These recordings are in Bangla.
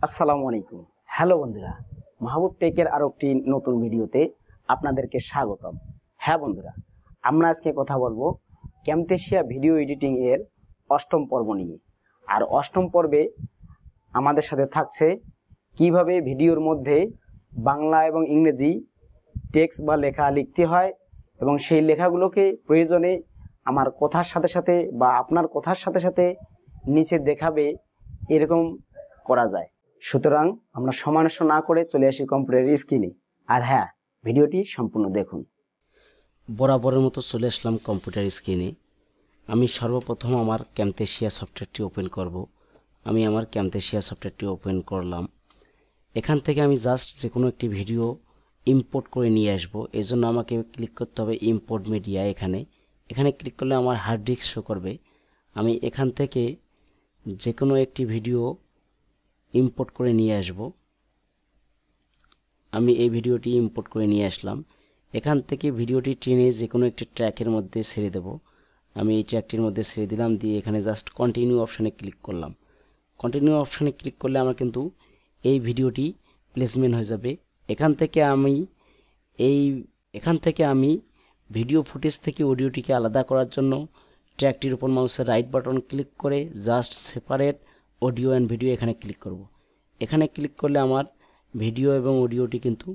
আসসালামু আলাইকুম। হ্যালো বন্ধুরা, মাহবুব টেকের আরো একটি নতুন ভিডিওতে আপনাদেরকে স্বাগতম। হ্যাঁ বন্ধুরা, আমরা আজকে কথা বলবো ক্যামথেসিয়া ভিডিও এডিটিং এর অষ্টম পর্ব নিয়ে। আর অষ্টম পর্বে আমাদের সাথে থাকছে কিভাবে ভিডিওর মধ্যে বাংলা এবং ইংরেজি টেক্সট বা লেখা লিখতে হয় এবং সেই লেখাগুলোকে প্রয়োজনে আমার কথার সাথে সাথে বা আপনার কথার সাথে সাথে নিচে দেখাবে এরকম করা যায়। সুতরাং আমরা সময় নষ্ট না করে চলে আসি কম্পিউটারের স্ক্রিনে। আর হ্যাঁ, ভিডিওটি সম্পূর্ণ দেখুন। বরাবরের মতো চলে আসলাম কম্পিউটার স্ক্রিনে। আমি সর্বপ্রথম আমার ক্যামথেসিয়া সফটওয়্যারটি ওপেন করব। আমি আমার ক্যামথেসিয়া সফটওয়্যারটি ওপেন করলাম। এখান থেকে আমি জাস্ট যে কোনো একটি ভিডিও ইম্পোর্ট করে নিয়ে আসব। এই জন্য আমাকে ক্লিক করতে হবে ইম্পোর্ট মিডিয়া। এখানে ক্লিক করলে আমার হার্ড ডিস্ক শো করবে। আমি এখান থেকে যে কোনো একটি ভিডিও ইম্পোর্ট করে নিয়ে আসব। আমি এই ভিডিওটি ইম্পোর্ট করে নিয়ে আসলাম। এখান থেকে ভিডিওটি টেনে যে কোনো একটি ট্র্যাকের মধ্যে ছেড়ে দেব। আমি এই ট্র্যাকটির মধ্যে ছেড়ে দিলাম, দিয়ে এখানে জাস্ট কন্টিনিউ অপশানে ক্লিক করলাম। কন্টিনিউ অপশানে ক্লিক করলে আমার কিন্তু এই ভিডিওটি প্লেসমেন্ট হয়ে যাবে। এখান থেকে আমি ভিডিও ফুটেজ থেকে অডিওটিকে আলাদা করার জন্য ট্র্যাকটির উপর মাউসের রাইট বাটন ক্লিক করে just separate audio and video এখানে ক্লিক করব। এখানে ক্লিক করলে আমার ভিডিও এবং অডিওটি কিন্তু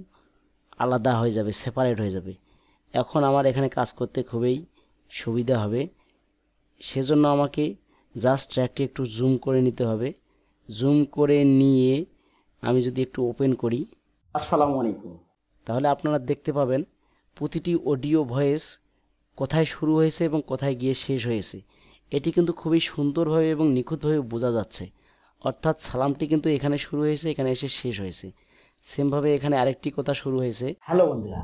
আলাদা হয়ে যাবে, সেপারেট হয়ে যাবে। এখন আমার এখানে কাজ করতে খুবই সুবিধা হবে। সেজন্য আমাকে জাস্ট ট্র্যাকটি একটু জুম করে নিতে হবে। জুম করে নিয়ে আমি যদি একটু ওপেন করি, আসসালামু আলাইকুম, তাহলে আপনারা দেখতে পাবেন প্রতিটি অডিও ভয়েস কোথায় শুরু হয়েছে এবং কোথায় গিয়ে শেষ হয়েছে। এটি কিন্তু খুবই সুন্দরভাবে এবং নিখুঁতভাবে বোঝা যাচ্ছে। অর্থাৎ সালামটি কিন্তু এখানে শুরু হয়েছে, এখানে এসে শেষ হয়েছে। সেমভাবে এখানে আরেকটি কথা শুরু হয়েছে, হ্যালো বন্ধুরা।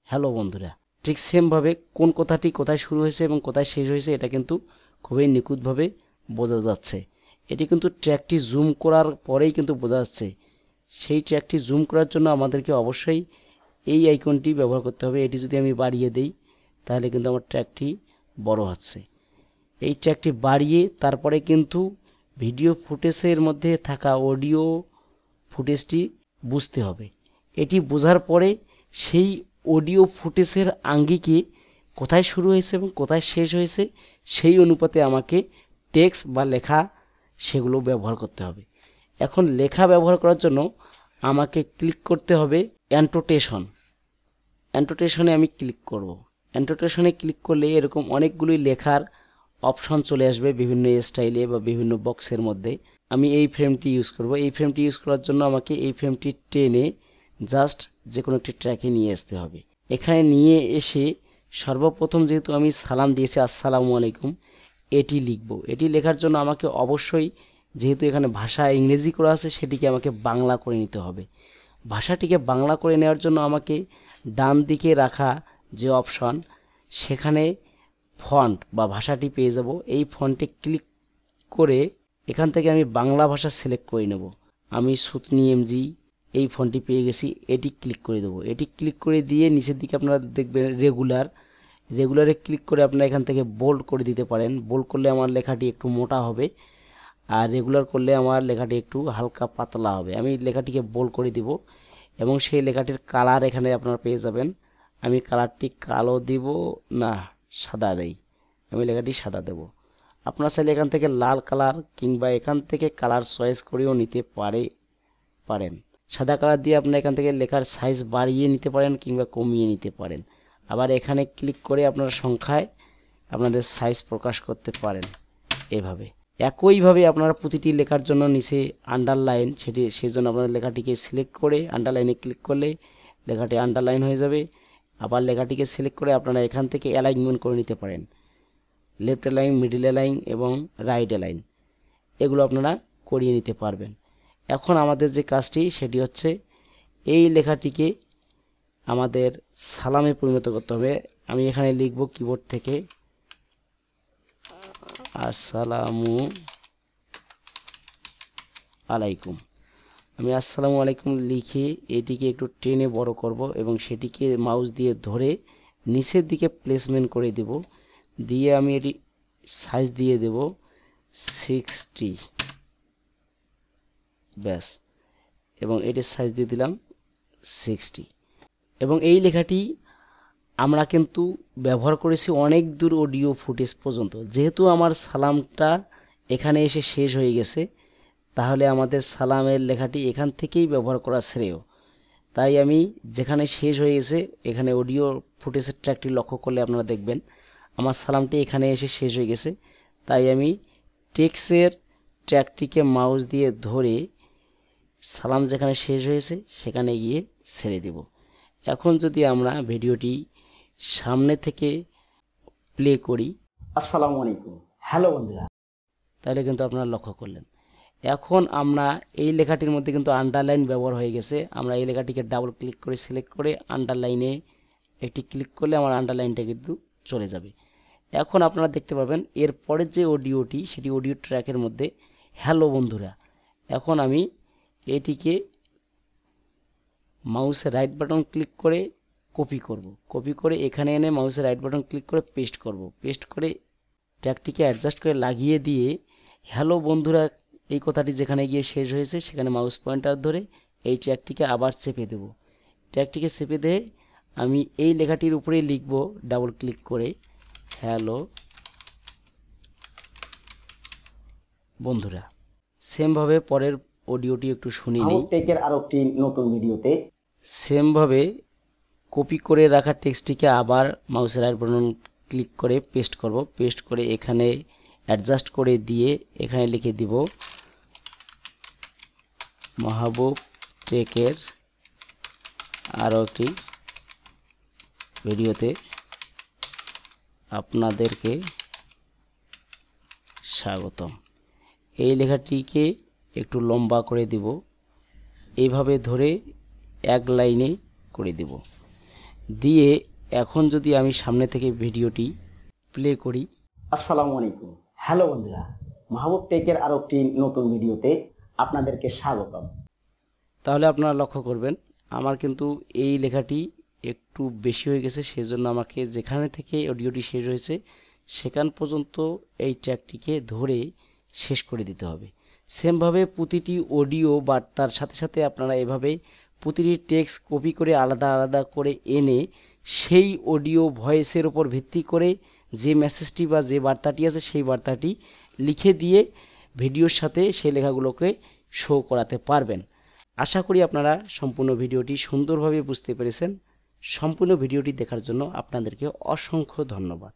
হ্যালো বন্ধুরা। ঠিক সেমভাবে কোন কথাটি কোথায় শুরু হয়েছে এবং কোথায় শেষ হয়েছে এটা কিন্তু খুবই নিখুঁতভাবে বোঝা যাচ্ছে। এটি কিন্তু ট্র্যাকটি জুম করার পরেই কিন্তু বোঝা যাচ্ছে। সেই ট্র্যাকটি জুম করার জন্য আমাদেরকে অবশ্যই এই আইকনটি ব্যবহার করতে হবে। এটি যদি আমি বাড়িয়ে দেই তাহলে কিন্তু আমার ট্র্যাকটি বড় হচ্ছে। এই ট্র্যাকটি বাড়িয়ে তারপরে কিন্তু ভিডিও ফুটেজের মধ্যে থাকা অডিও ফুটেজটি বুঝতে হবে। এটি বোঝার পরে সেই অডিও ফুটেজের আঙ্গিকে কোথায় শুরু হয়েছে এবং কোথায় শেষ হয়েছে সেই অনুপাতে আমাকে টেক্সট বা লেখা সেগুলো ব্যবহার করতে হবে। এখন লেখা ব্যবহার করার জন্য আমাকে ক্লিক করতে হবে অ্যানোটেশনে আমি ক্লিক করব। অ্যানোটেশনে ক্লিক করলে এরকম অনেকগুলি লেখার অপশন চলে আসবে বিভিন্ন স্টাইলে বা বিভিন্ন বক্সের মধ্যে। আমি এই ফ্রেমটি ইউজ করব। এই ফ্রেমটি ইউজ করার জন্য আমাকে এই ফ্রেমটি টেনে জাস্ট যে কোনো একটি ট্র্যাকে নিয়ে আসতে হবে। এখানে নিয়ে এসে সর্বপ্রথম যেহেতু আমি সালাম দিয়েছি আসসালামু আলাইকুম, এটি লিখব। এটি লেখার জন্য আমাকে অবশ্যই, যেহেতু এখানে ভাষা ইংরেজি করা আছে, সেটিকে আমাকে বাংলা করে নিতে হবে। ভাষাটিকে বাংলা করে নেওয়ার জন্য আমাকে ডান দিকে রাখা যে অপশন, সেখানে ফন্ট বা ভাষাটি পেয়ে যাব। এই ফন্টে ক্লিক করে এখান থেকে আমি বাংলা ভাষা সিলেক্ট করে নেব। আমি সুতনি এমজি এই ফন্টটি পেয়ে গেছি, এটি ক্লিক করে দেবো। এটি ক্লিক করে দিয়ে নিচের দিকে আপনারা দেখবেন রেগুলারে ক্লিক করে আপনারা এখান থেকে বোল্ড করে দিতে পারেন। বোল্ড করলে আমার লেখাটি একটু মোটা হবে, আর রেগুলার করলে আমার লেখাটি একটু হালকা পাতলা হবে। আমি লেখাটিকে বোল্ড করে দিব এবং সেই লেখাটির কালার এখানে আপনারা পেয়ে যাবেন। আমি কালারটি কালো দিব না, সাদা দেই। আমি লেখাটি সাদা দেব। আপনারা চাইলে এখান থেকে লাল কালার কিংবা এখান থেকে কালার চয়েস করেও নিতে পারেন। সাদা কালার দিয়ে আপনারা এখান থেকে লেখার সাইজ বাড়িয়ে নিতে পারেন কিংবা কমিয়ে নিতে পারেন। আবার এখানে ক্লিক করে আপনারা সংখ্যায় আপনাদের সাইজ প্রকাশ করতে পারেন। এভাবে একইভাবে আপনারা প্রতিটি লেখার জন্য নিচে আন্ডারলাইন, সেই জন্য আপনাদের লেখাটিকে সিলেক্ট করে আন্ডারলাইনে ক্লিক করলে লেখাটি আন্ডারলাইন হয়ে যাবে। আবার লেখাটিকে সিলেক্ট করে আপনারা এখান থেকে অ্যালাইনমেন্ট করে নিতে পারেন। লেফট অ্যালাইন, মিডিল অ্যালাইন এবং রাইট অ্যালাইন, এগুলো আপনারা করিয়ে নিতে পারবেন। এখন আমাদের যে কাজটি সেটি হচ্ছে এই লেখাটিকে আমাদের সালামে পরিণত করতে হবে। আমি এখানে লিখব কিবোর্ড থেকে আসসালামু আলাইকুম। আমি আসসালামু আলাইকুম লিখে এটিকে একটু টেনে বড় করব এবং সেটিকে মাউস দিয়ে ধরে নিচের দিকে প্লেসমেন্ট করে দেব। দিয়ে আমি এটি সাইজ দিয়ে দেব 60। ব্যাস, এবং এটির সাইজ দিয়ে দিলাম 60। এবং এই লেখাটি আমরা কিন্তু ব্যবহার করেছি অনেক দূর অডিও ফুটেজ পর্যন্ত। যেহেতু আমার সালামটা এখানে এসে শেষ হয়ে গেছে, তাহলে আমাদের সালামের লেখাটি এখান থেকেই ব্যবহার করা শ্রেয়। তাই আমি যেখানে শেষ হয়ে গেছে এখানে অডিও ফুটেজের ট্র্যাকটি লক্ষ্য করলে আপনারা দেখবেন আমার সালামটি এখানে এসে শেষ হয়ে গেছে। তাই আমি টেক্সের ট্র্যাকটিকে মাউস দিয়ে ধরে সালাম যেখানে শেষ হয়েছে সেখানে গিয়ে ছেড়ে দেব। এখন যদি আমরা ভিডিওটি সামনে থেকে প্লে করি, আসসালামু আলাইকুম, হ্যালো বন্ধুরা, তাহলে কিন্তু আপনারা লক্ষ্য করলেন এখন আমরা এই লেখাটির মধ্যে কিন্তু আন্ডারলাইন ব্যবহার হয়ে গেছে। আমরা এই লেখাটিকে ডাবল ক্লিক করে সিলেক্ট করে আন্ডারলাইনে একটি ক্লিক করলে আমার আন্ডারলাইনটা কিন্তু চলে যাবে। এখন আপনারা দেখতে পাবেন এর পরের যে অডিওটি সেটি অডিও ট্র্যাকের মধ্যে হ্যালো বন্ধুরা। এখন আমি এটিকে মাউসের রাইট বাটন ক্লিক করে কপি করব, কপি করে এখানে এনে মাউসের রাইট বাটন ক্লিক করে পেস্ট করব, পেস্ট করে ট্র্যাকটিকে অ্যাডজাস্ট করে লাগিয়ে দিয়ে হ্যালো বন্ধুরা এই কথাটি যেখানে গিয়ে শেষ হয়েছে সেখানে মাউস পয়েন্টার ধরে এই ট্র্যাকটিকে আবার চেপে দেব। ট্র্যাকটিকে চেপে দিয়ে আমি এই লেখাটির উপরেই লিখব ডাবল ক্লিক করে হ্যালো বন্ধুরা। সেমভাবে পরের অডিওটি একটু শুনি নিই। মাহবুব টেকের আরো একটি নতুন ভিডিওতে সেমভাবে কপি করে রাখা টেক্সটটিকে আবার মাউসের রাইট বাটন ক্লিক করে পেস্ট করব, পেস্ট করে এখানে অ্যাডজাস্ট করে দিয়ে এখানে লিখে দিব মাহবুব টেকের আরও একটি ভিডিওতে আপনাদেরকে স্বাগতম। এই লেখাটিকে একটু লম্বা করে দিব, এইভাবে ধরে এক লাইনে করে দিব। দিয়ে এখন যদি আমি সামনে থেকে ভিডিওটি প্লে করি, আসসালামু আলাইকুম, হ্যালো বন্ধুরা, মাহবুব টেকের আরো একটি নতুন ভিডিওতে আপনাদেরকে স্বাগতম। তাহলে আপনারা লক্ষ্য করবেন আমার কিন্তু এই লেখাটি একটু বেশি হয়ে গেছে, সেজন্য আমাকে যেখানে থেকে অডিওটি শেষ হয়েছে সেখান পর্যন্ত এই ট্র্যাকটিকে ধরে শেষ করে দিতে হবে। সেমভাবে প্রতিটি অডিও বার্তার সাথে সাথে আপনারা এভাবে প্রতিটি টেক্সট কপি করে আলাদা আলাদা করে এনে সেই অডিও ভয়েসের উপর ভিত্তি করে যে মেসেজটি বা যে বার্তাটি আছে সেই বার্তাটি লিখে দিয়ে ভিডিওর সাথে সেই লেখাগুলোকে শো করাতে পারবেন। আশা করি আপনারা সম্পূর্ণ ভিডিওটি সুন্দরভাবে বুঝতে পেরেছেন। সম্পূর্ণ ভিডিওটি দেখার জন্য আপনাদেরকে অসংখ্য ধন্যবাদ।